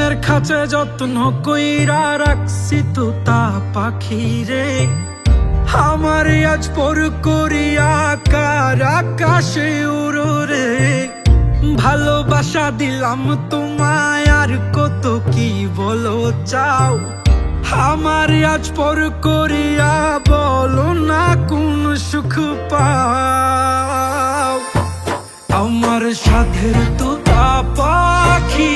মনের খাঁচে যত্ন কইরা রাখছি তোতা পাখি রে। আমার আজ পর করিয়া কার আকাশে উড়ো রে। ভালোবাসা দিলাম তোমায় আর কত কি বলো চাও। আমার আজ পর করিয়া বলো না কোন সুখ পাও। আমার সাধের তোতা পাখি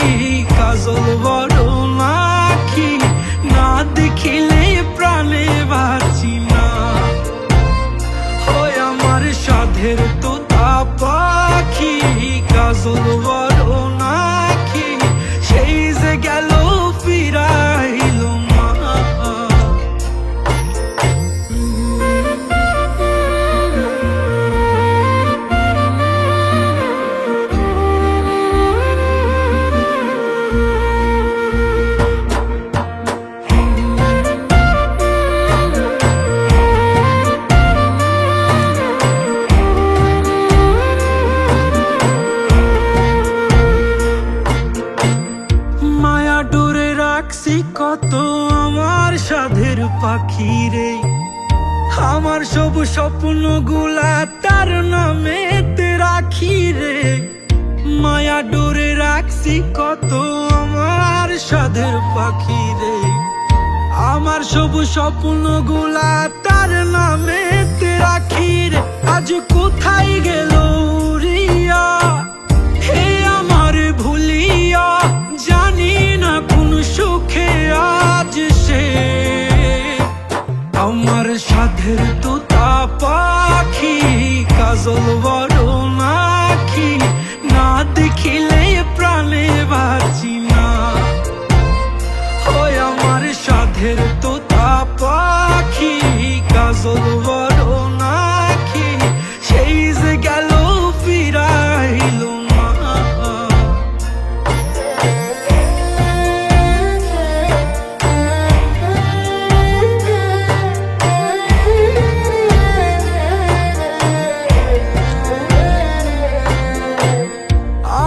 কাজল বড় নাকি, না দেখিলে প্রাণে বাঁচি না। হয় আমার সাধের তোতা পাখি কাজল বড় নাকি, সেই যে গেল ফিরাইল না। কত আমার সাধের পাখি রে। আমার সব স্বপ্ন গুলা তার নামেতে রাখি রে। মায়া ডোরে রাখছি কত আমার সাধের পাখি রে। আমার সব স্বপ্ন গুলা তার নামেতে রাখি রে। আজ কোথায় গেল রিয়া, হে আমার ভুলিয়া, জানি না কোন সুখে আজ সে। আমার সাধের তোতা পাখি কাজল বড় নাকি, না দেখিলে প্রাণে বাঁচি না। হয় আমার সাধের তোতা পাখি কাজল বড় নাকি, সেই যে গেল ফিরাইল না।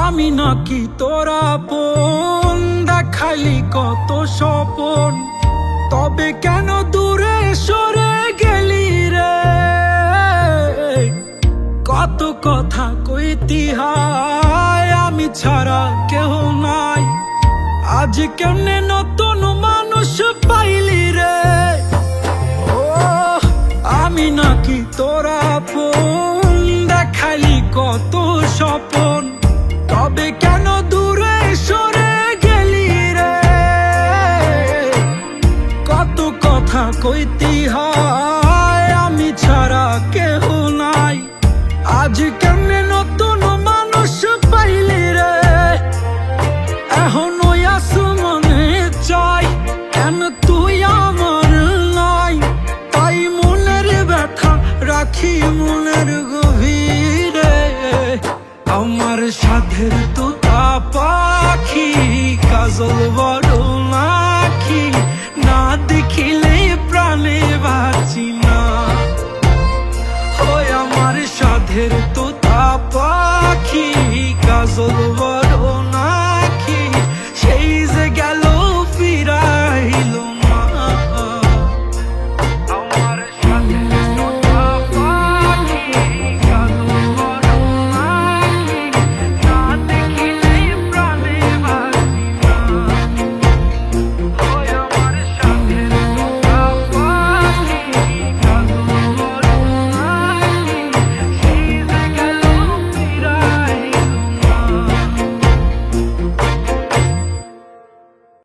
আমি নাকি তোরা আপন, দেখাইলি কত স্বপন, তবে কেন দূরে সরে গেলি রে। কত কথা কইতি হায়, আমি ছাড়া কেহ নাই, আজ কেমনে নতুন মানুষ পাইলি রে। ও আমি নাকি তোরা আপন, দেখাইলি কত স্বপন, তবে কেন দূরে সরে গেলি রে। কত কথা কইতি হায়, আমি ছাড়া কেহ নাই, আজ কেমনে নতুন মানুষ পাইলি রে। এখন ওই আসমানে চাই, কেন তুই আমার নাই, তাই মনের ব্যথা রাখি মনের গভীরে। আমার সাধের তোতা পাখি কাজল বড় নাকি, না দেখিলে প্রাণে বাঁচি না। হয় আমার সাধের তোতা পাখি কাজল বড়